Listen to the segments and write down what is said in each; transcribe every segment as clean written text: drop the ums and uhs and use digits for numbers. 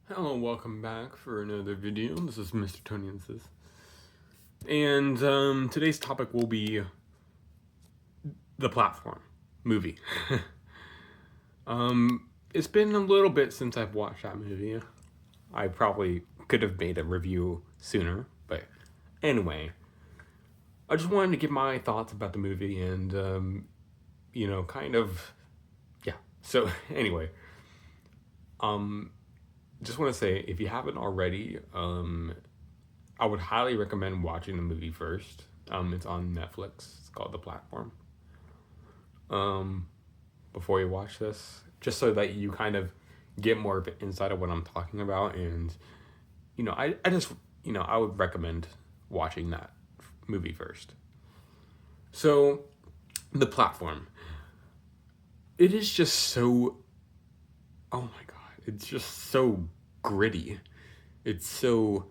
Hello, welcome back for another video. This is Mr. Tony and Sis. And today's topic will be The Platform movie. It's been a little bit since I've watched that movie. I probably could have made a review sooner, but anyway, I just wanted to give my thoughts about the movie and, kind of, yeah. So, anyway, just want to say if you haven't already, I would highly recommend watching the movie first. It's on Netflix. It's called The Platform. Before you watch this, just so that you kind of get more of an insight of what I'm talking about, and I just I would recommend watching that movie first. So, The Platform. It is just so. Oh my god! It's just so gritty. It's so.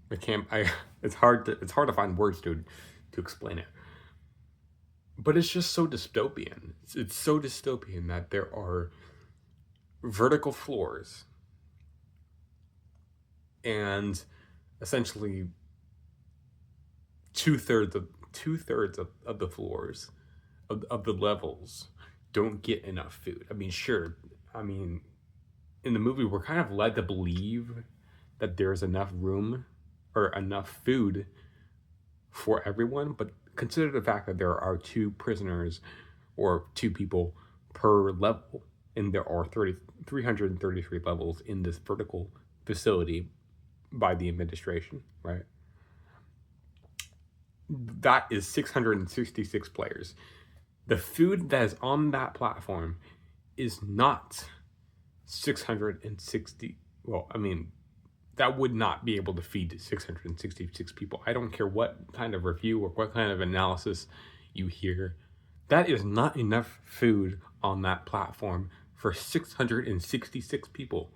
I can't. I. It's hard to. It's hard to find words to explain it. But it's just so dystopian. It's so dystopian that there are vertical floors and essentially two thirds of the floors of the levels don't get enough food. I mean, sure. I mean, in the movie, we're kind of led to believe that there's enough room or enough food for everyone, but consider the fact that there are two prisoners or two people per level, and there are 333 levels in this vertical facility by the administration, right? That is 666 players. The food that is on that platform is not 660. Well, I mean, that would not be able to feed 666 people. I don't care what kind of review or what kind of analysis you hear. That is not enough food on that platform for 666 people.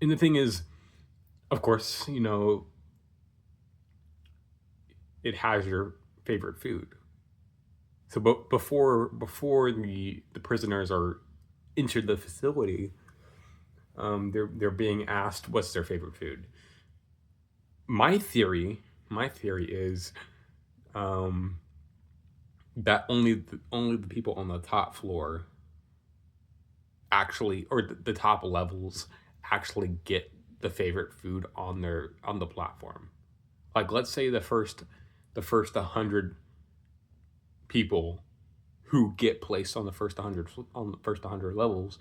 And the thing is, of course, it has your favorite food. So, but before the prisoners are entered the facility, they're being asked what's their favorite food. My theory is um, that only the people on the top floor actually, or the top levels actually get the favorite food on the platform. Like, let's say the first 100 people who get placed on the first 100 levels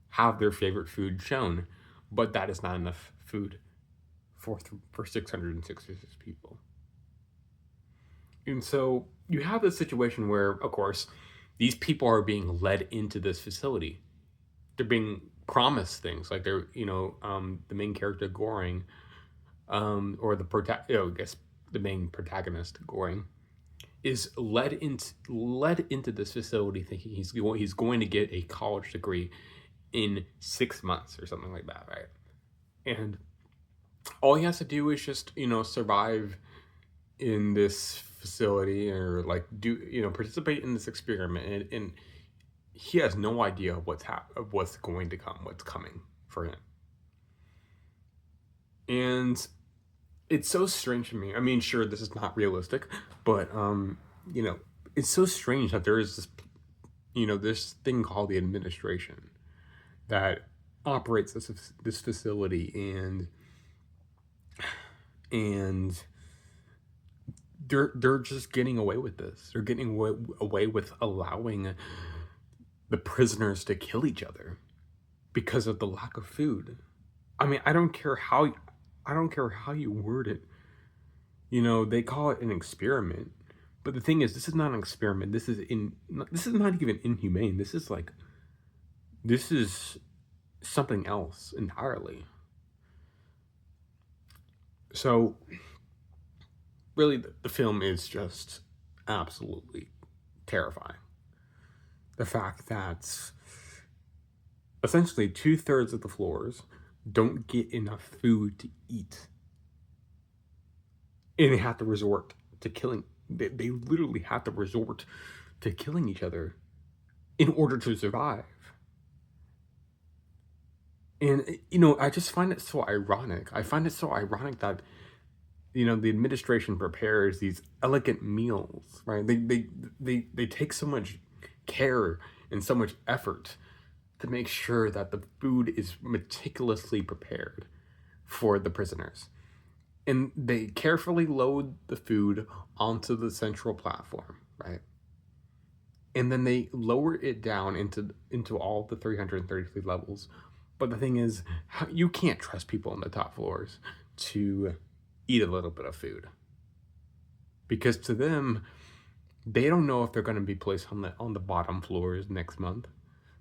have their favorite food shown, but that is not enough food for 666 people. And so you have this situation where, of course, these people are being led into this facility. They're being promised things like the main character Goring, or I guess the main protagonist Goring, is led into this facility thinking he's going to get a college degree in 6 months or something like that, right? And all he has to do is just survive in this facility, or like participate in this experiment, and he has no idea of what's going to come, what's coming for him. And it's so strange to me. I mean, sure, this is not realistic, but you know, it's so strange that there is this thing called the administration that operates this facility, and they're just getting away with this. They're getting away with allowing the prisoners to kill each other because of the lack of food. I mean, I don't care how you word it. They call it an experiment, but the thing is, this is not an experiment. This is not even inhumane. This is something else entirely. So, really, the film is just absolutely terrifying. The fact that essentially two-thirds of the floors don't get enough food to eat, and they have to resort to killing. They literally have to resort to killing each other in order to survive. And I just find it so ironic. I find it so ironic that the administration prepares these elegant meals, right? They take so much care and so much effort to make sure that the food is meticulously prepared for the prisoners. And they carefully load the food onto the central platform, right? And then they lower it down into all the 333 levels. But the thing is, you can't trust people on the top floors to eat a little bit of food, because to them, they don't know if they're going to be placed on the bottom floors next month.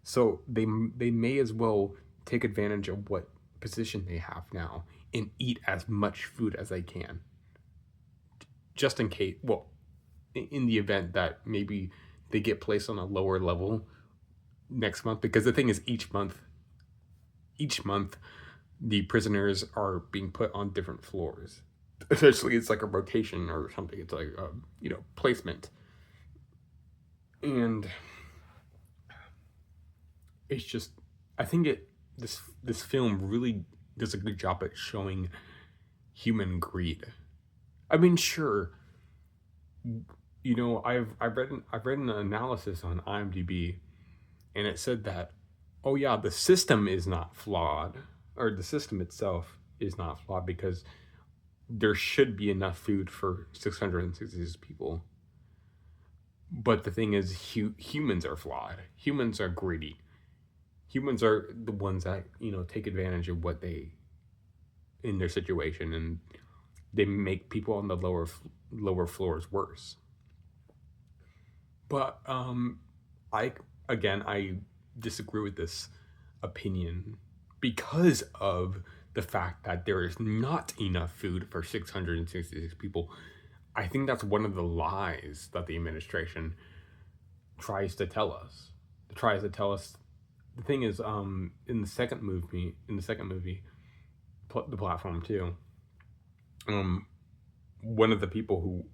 So they may as well take advantage of what position they have now and eat as much food as they can, just in case. Well, in the event that maybe they get placed on a lower level next month, because the thing is, each month the prisoners are being put on different floors. Essentially, it's like a rotation or something. It's like placement. And it's just, I think this film really does a good job at showing human greed. I mean, sure, I've read an analysis on IMDb, and it said that, oh yeah, the system is not flawed, or the system itself is not flawed, because there should be enough food for 666 people. But the thing is, humans are flawed. Humans are greedy. Humans are the ones that take advantage of what they in their situation, and they make people on the lower floors worse. But I disagree with this opinion because of the fact that there is not enough food for 666 people. I think that's one of the lies that the administration tries to tell us. It tries to tell us. The thing is, in the second movie, the Platform 2, one of the people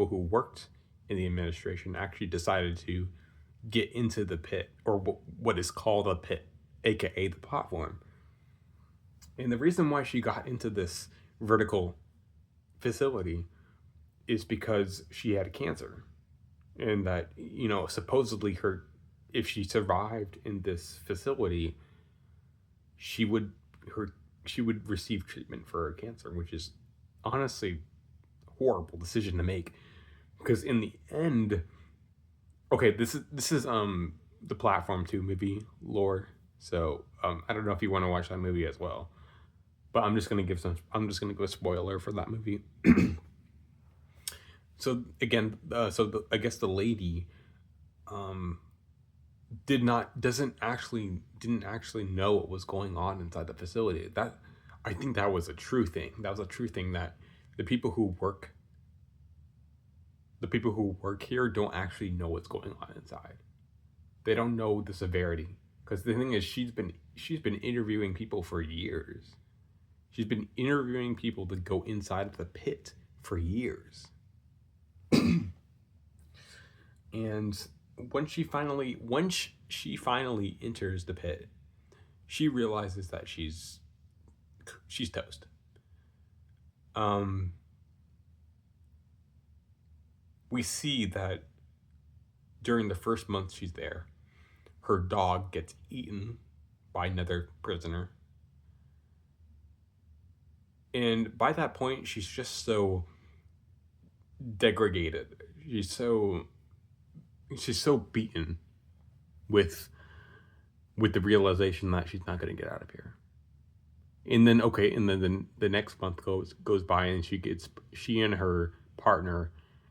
who worked in the administration actually decided to get into the pit, or what is called a pit, aka the platform. And the reason why she got into this vertical facility is because she had cancer, and that supposedly if she survived in this facility, she would receive treatment for her cancer, which is honestly a horrible decision to make, because in the end, okay, this is the Platform 2 movie lore. So I don't know if you want to watch that movie as well, but I'm just gonna give a spoiler for that movie. So again, I guess the lady didn't actually know what was going on inside the facility. That, I think, that was a true thing. That was a true thing, that the people who work here don't actually know what's going on inside. They don't know the severity, because the thing is, she's been interviewing people for years. She's been interviewing people to go inside of the pit for years. And once she finally enters the pit, she realizes that she's toast. We see that during the first month she's there, her dog gets eaten by another prisoner. And by that point, she's just so degraded. She's so beaten with the realization that she's not going to get out of here. And then the next month goes by, and she and her partner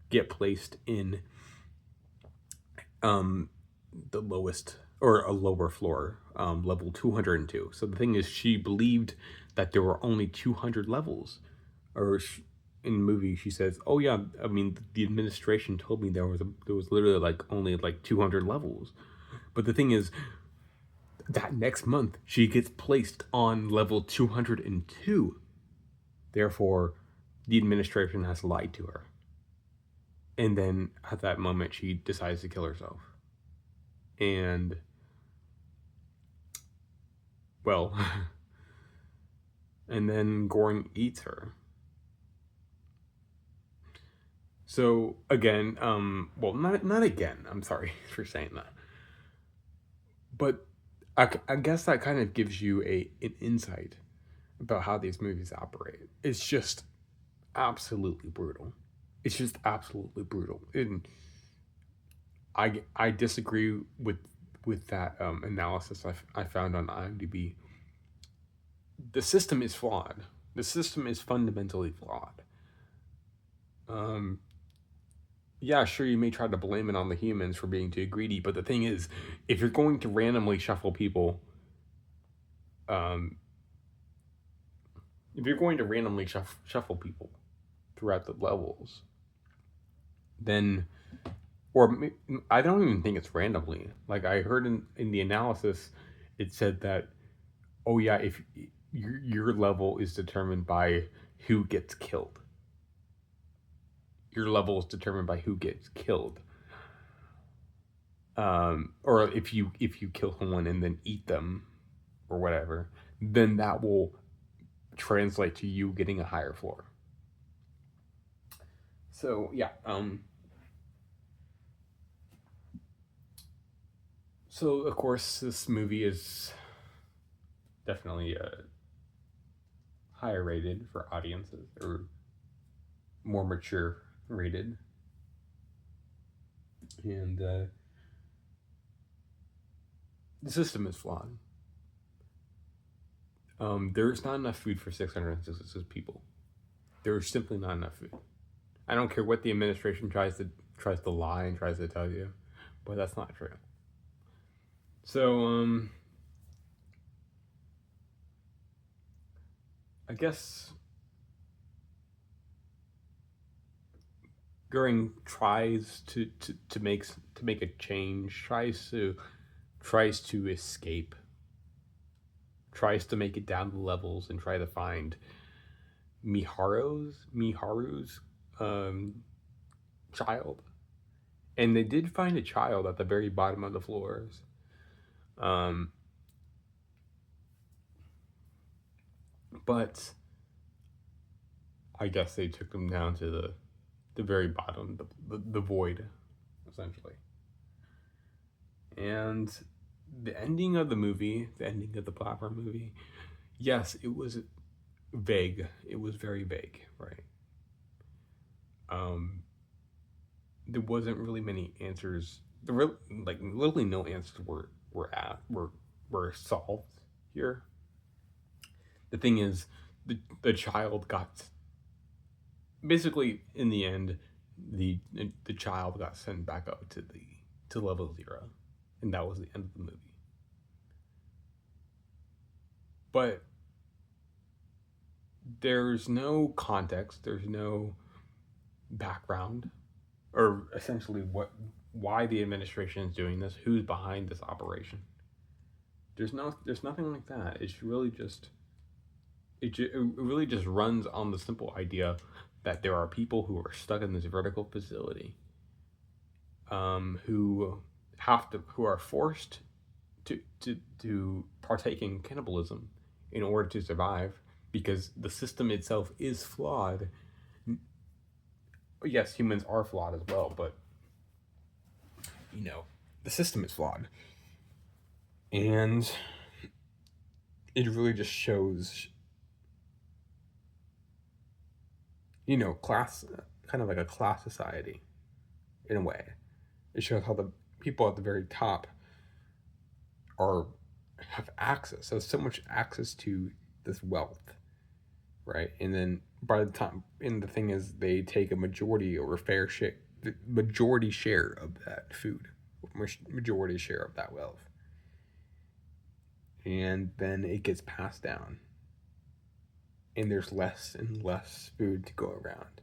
get placed in the lowest, or a lower floor, level 202. So the thing is, she believed that there were only 200 levels, or in the movie she says, "Oh yeah, I mean, the administration told me there was literally only 200 levels." But the thing is, that next month she gets placed on level 202. Therefore, the administration has lied to her. And then at that moment, she decides to kill herself. And Well, and then Goring eats her. So again, well, not again. I'm sorry for saying that, but I guess that kind of gives you an insight about how these movies operate. It's just absolutely brutal. It's just absolutely brutal, and I disagree with that analysis I found on IMDb. The system is flawed. The system is fundamentally flawed. Um, yeah, sure, you may try to blame it on the humans for being too greedy, but the thing is, if you're going to randomly shuffle people, um, if you're going to randomly shuffle people throughout the levels, then, or I don't even think it's randomly. Like I heard in the analysis, it said that, oh yeah, if your level is determined by who gets killed. Your level is determined by who gets killed. Or if you kill someone and then eat them or whatever, then that will translate to you getting a higher floor. So yeah, so of course this movie is definitely higher rated for audiences, or more mature rated, and the system is flawed. There's not enough food for 666 people. There's simply not enough food. I don't care what the administration tries to lie and tries to tell you, but that's not true. So I guess Goering tries to make a change, tries to escape, tries to make it down the levels and try to find Miharu's um, child, and they did find a child at the very bottom of the floors. Um, but I guess they took him down to the very bottom, the void, essentially. And the ending of the movie, the ending of the platform movie, yes, it was vague. It was very vague, right? Um, there wasn't really many answers. There were like literally no answers were solved here. The thing is, the child got, basically in the end, the child got sent back up to level 0, and that was the end of the movie. But there's no context. There's no background, or essentially why the administration is doing this, who's behind this operation. There's nothing like that. It's really just it really just runs on the simple idea that there are people who are stuck in this vertical facility, who are forced to partake in cannibalism in order to survive, because the system itself is flawed. Yes, humans are flawed as well, but the system is flawed, and it really just shows class, kind of like a class society in a way. It shows how the people at the very top are have access, so much access to this wealth, right? And then by the time, and the thing is, they take a majority or a fair share, the majority share of that food, majority share of that wealth, and then it gets passed down, and there's less and less food to go around,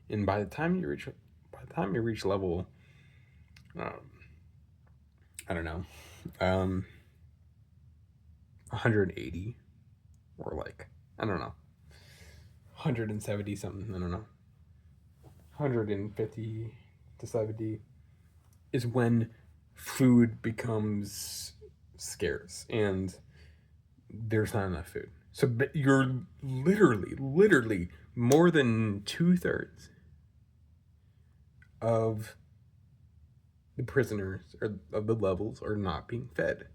and by the time you reach level, I don't know, 180, or like, I don't know, 170 something, I don't know, 150 to 70 is when food becomes scarce, and there's not enough food. So you're literally more than 2/3 of the prisoners or of the levels are not being fed.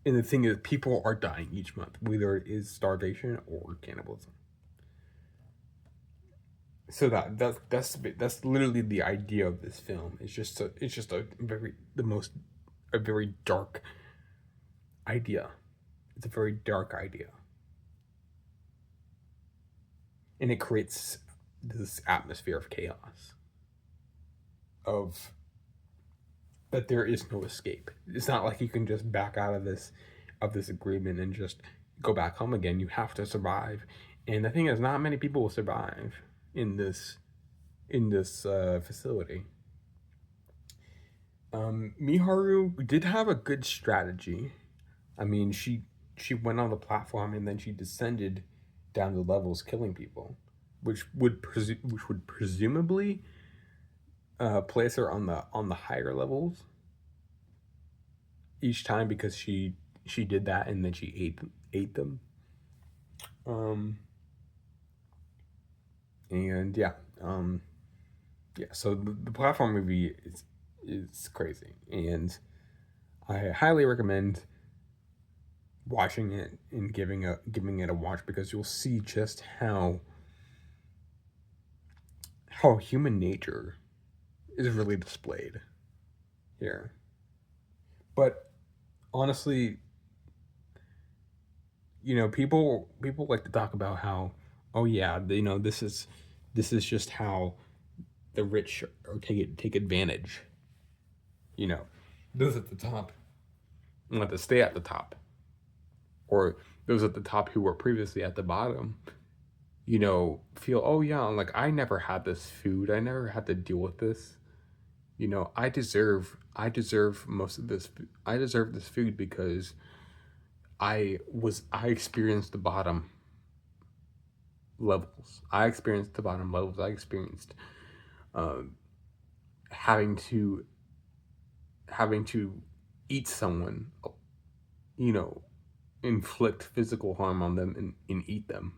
And the thing is, people are dying each month, whether it is starvation or cannibalism. So that's literally the idea of this film. It's just a very dark idea. It's a very dark idea, and it creates this atmosphere of chaos, of that there is no escape. It's not like you can just back out of this agreement and just go back home again. You have to survive, and the thing is, not many people will survive in this facility. Miharu did have a good strategy. I mean, she went on the platform and then she descended down the levels, killing people, which would presumably place her on the higher levels each time, because she did that and then she ate them. Um, and yeah, yeah. So the platform movie is crazy, and I highly recommend watching it and giving it a watch, because you'll see just how human nature is really displayed here. But honestly, people like to talk about how, oh yeah, this is just how the rich or take advantage. You know, those at the top want to stay at the top, or those at the top who were previously at the bottom, feel, oh yeah, like I never had this food, I never had to deal with this. I deserve most of this. I deserve this food because I experienced the bottom levels. I experienced the bottom levels. I experienced uh, having to having to eat someone, you know, inflict physical harm on them and eat them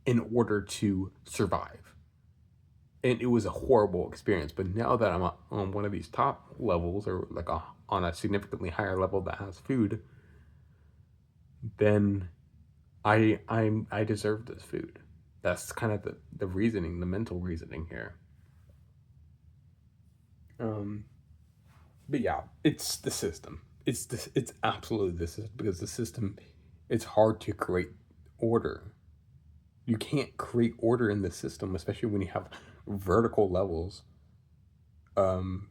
in order to survive. And it was a horrible experience. But now that I'm on one of these top levels, or like on a significantly higher level that has food, then I deserve this food. That's kind of the reasoning, the mental reasoning here. Um, but yeah, it's the system. It's absolutely the system, because the system, it's hard to create order. You can't create order in the system, especially when you have vertical levels, um,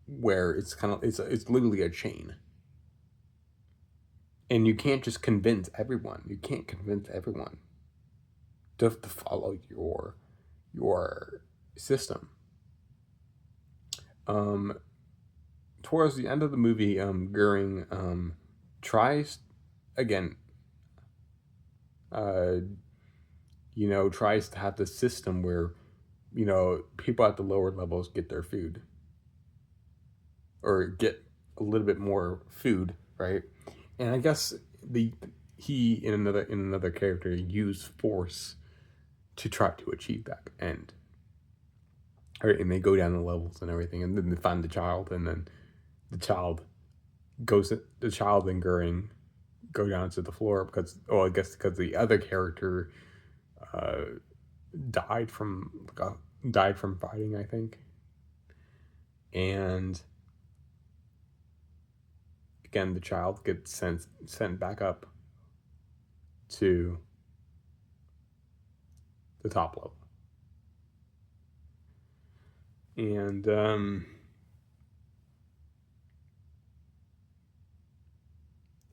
where it's literally a chain, and you can't just convince everyone. You can't convince everyone to follow your system. Um, Towards the end of the movie, Goering tries again. Uh, tries to have this system where people at the lower levels get their food, or get a little bit more food, right? And I guess the he in another character used force to try to achieve that end. Right, and they go down the levels and everything, and then they find the child, and then the child the child and Goering go down to the floor, because, I guess because the other character uh, died from fighting, I think. And again, the child gets sent back up to the top level. And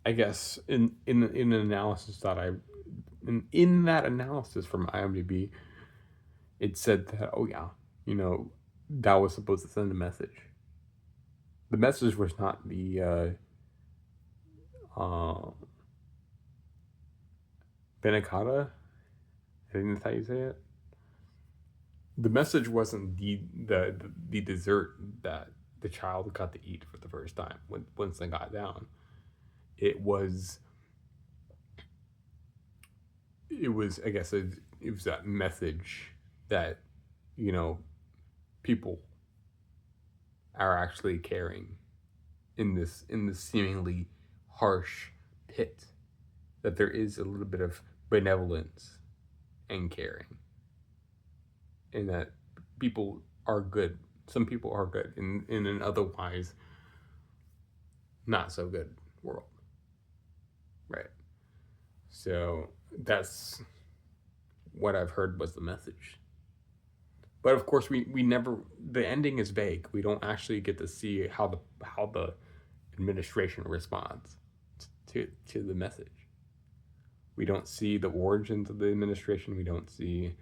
I guess in an analysis that in that analysis from IMDb, it said that, oh yeah, that was supposed to send a message. The message was not the Benacata. I think that's how you say it. The message wasn't the dessert that the child got to eat for the first time once they got down. It was it was, I guess, it was that message that, you know, people are actually caring in this seemingly harsh pit, that there is a little bit of benevolence and caring, and that people are good. Some people are good in an otherwise not so good world, right? So that's what I've heard was the message. But of course, we never, the ending is vague. We don't actually get to see how the administration responds to the message. We don't see the origins of the administration. We don't see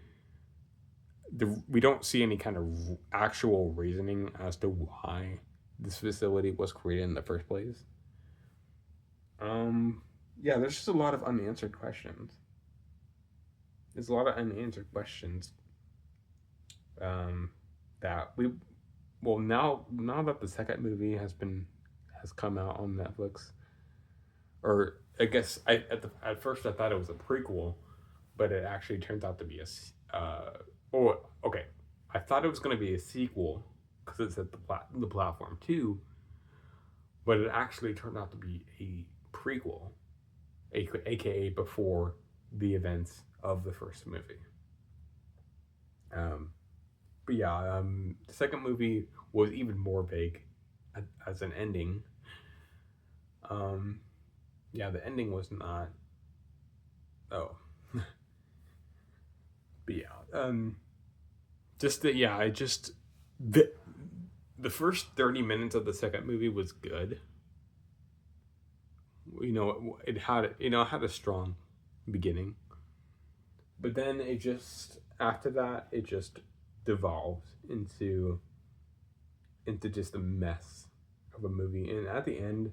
any kind of actual reasoning as to why this facility was created in the first place. Um, yeah, there's just a lot of unanswered questions. There's a lot of unanswered questions um, that we well now that the second movie has come out on Netflix, or I guess at first I thought it was a prequel, but it actually turns out to be oh, okay, I thought it was going to be a sequel because it's at the platform too, but it actually turned out to be a prequel, aka before the events of the first movie. Um, but yeah, the second movie was even more vague as an ending. Um, yeah, the ending was not. Oh, but yeah, just that. Yeah, I just the first 30 minutes of the second movie was good. You know, it had it had a strong beginning, but then it just after that it just devolved into just a mess of a movie, and at the end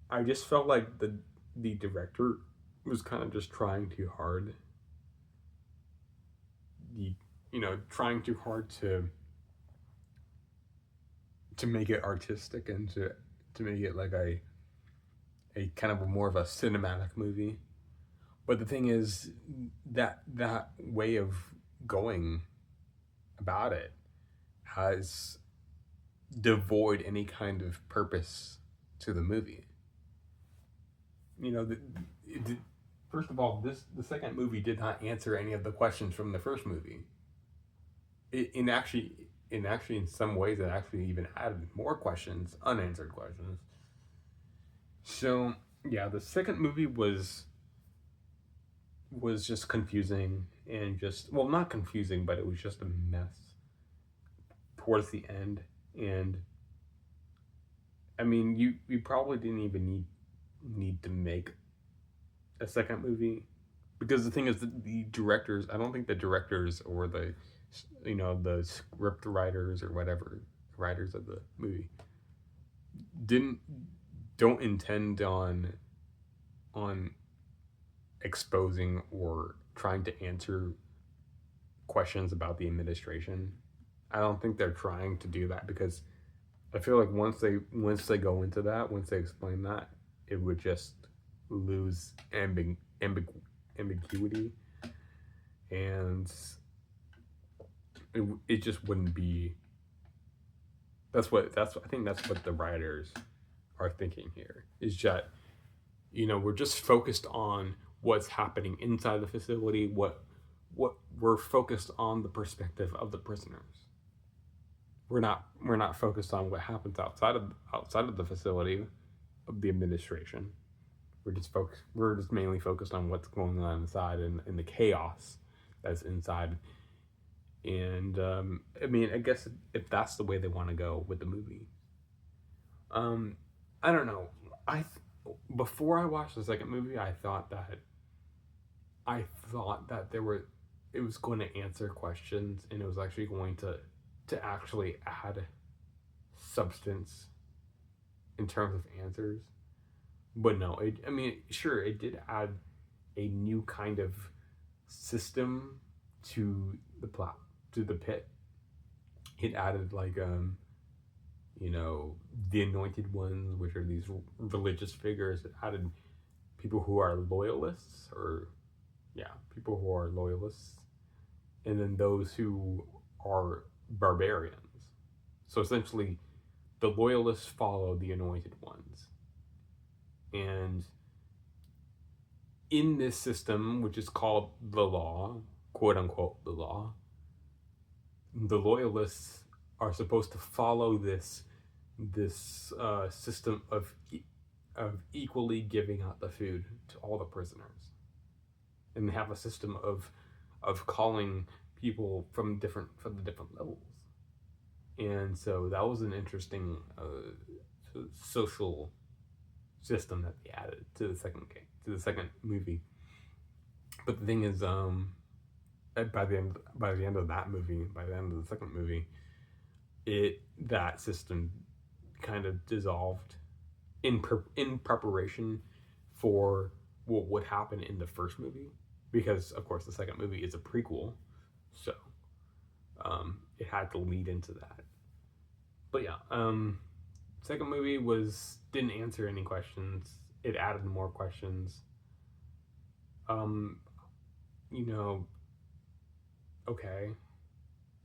I just felt like the director was kind of just trying too hard. The trying too hard to make it artistic and to make it like a kind of a more of a cinematic movie. But the thing is that way of going about it has devoid any kind of purpose to the movie. You know, first of all, the second movie did not answer any of the questions from the first movie. In actually, in some ways, it actually even added more questions, unanswered questions. So yeah, the second movie was just confusing and just well, not confusing, but it was just a mess towards the end. And I mean, you probably didn't even need to make a second movie, because the thing is that the directors, I don't think the directors or the script writers or whatever writers of the movie didn't don't intend on exposing or trying to answer questions about the administration. I don't think they're trying to do that, because I feel like once they go into that, once they explain that, it would just lose ambiguity, and it just wouldn't be. I think that's what the writers are thinking here, is that we're just focused on what's happening inside the facility, what we're focused on the perspective of the prisoners. We're not focused on what happens outside of the facility of the administration. We're just mainly focused on what's going on inside, and the chaos that's inside. And I mean, I guess if that's the way they want to go with the movie, um, I don't know. Before I watched the second movie, I thought that it was going to answer questions, and it was actually going to actually add substance in terms of answers. But no, I mean, sure, it did add a new kind of system to the plot, to the pit. It added like the anointed ones, which are these religious figures. It added people who are loyalists, or Yeah, people who are loyalists, and then those who are barbarians. So essentially, the loyalists follow the anointed ones. And in this system, which is called the law, quote unquote, the law, the loyalists are supposed to follow this system of equally giving out the food to all the prisoners, and they have a system of calling people from the different levels. And so that was an interesting social system that they added to the second game, to the second movie. But the thing is, by the end of that movie, by the end of the second movie, that system kind of dissolved in preparation for what would happen in the first movie, because of course the second movie is a prequel, so it had to lead into that. But yeah, second movie was didn't answer any questions. It added more questions. Um, you know, okay,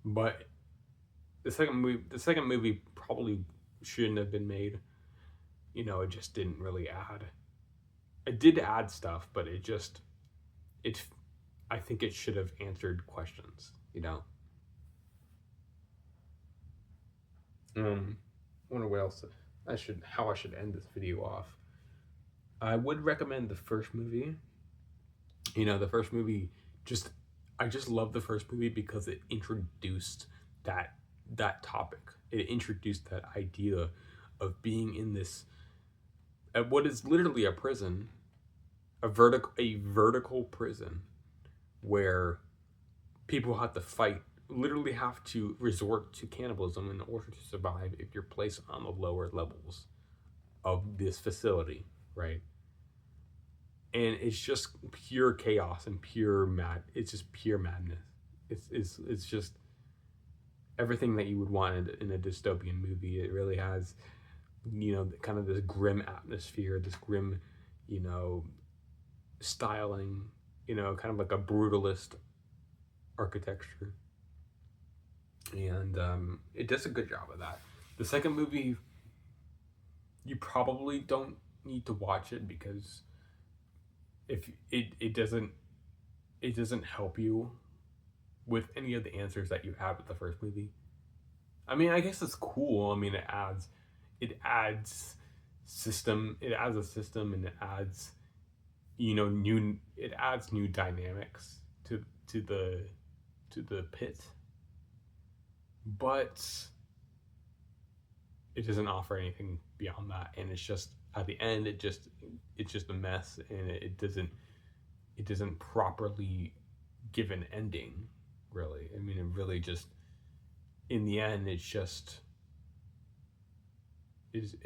but the second movie probably shouldn't have been made. It just didn't really add. It did add stuff, but it. I think it should have answered questions. Wonder what else how I should end this video off. I would recommend the first movie. The first movie just I just love the first movie because it introduced that that topic. It introduced that idea of being in this at what is literally a prison, a vertical prison where people have to fight, literally have to resort to cannibalism in order to survive if you're placed on the lower levels of this facility, right? And it's just pure chaos and pure mad. It's just pure madness. It's just everything that you would want in a dystopian movie. It really has, kind of this grim atmosphere, this grim, you know, styling, kind of like a brutalist architecture, and it does a good job of that. The second movie, you probably don't need to watch it because if it doesn't help you with any of the answers that you had with the first movie. I mean, I guess it's cool. I mean, it adds a system, and it adds new dynamics to the pit, but it doesn't offer anything beyond that, and it's just at the end it's just a mess, and it doesn't properly give an ending, really. I mean, it really just, in the end, it's just is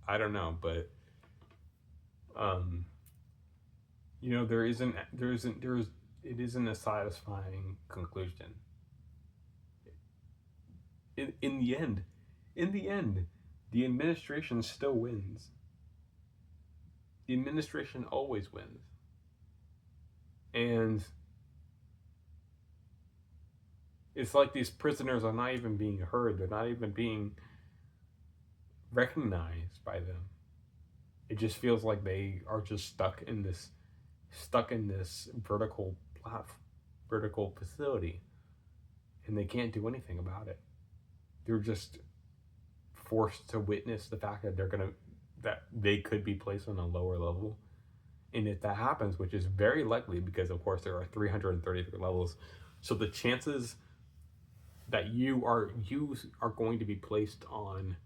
I don't know, but um it isn't a satisfying conclusion. In the end, the administration still wins. The administration always wins. And it's like these prisoners are not even being heard. They're not even being recognized by them. It just feels like they are just stuck in this vertical facility, and they can't do anything about it. They're just forced to witness the fact that they could be placed on a lower level. And if that happens, which is very likely because of course there are 333 levels, so the chances that you are going to be placed on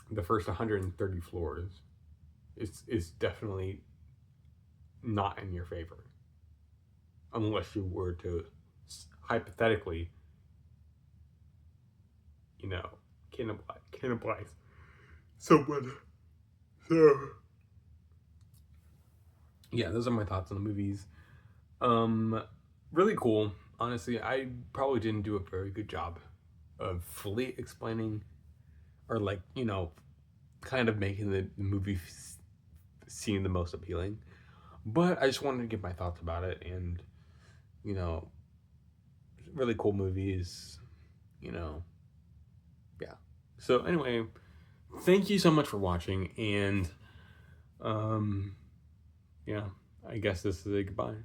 the first 130 floors is definitely not in your favor, unless you were to hypothetically, you know, cannibalize someone. So yeah, those are my thoughts on the movies. Really cool. Honestly, I probably didn't do a very good job of fully explaining, or like, kind of making the movie seem the most appealing. But I just wanted to give my thoughts about it, and you know, really cool movies, you know, yeah. So anyway, thank you so much for watching, and um, yeah, I guess this is a goodbye.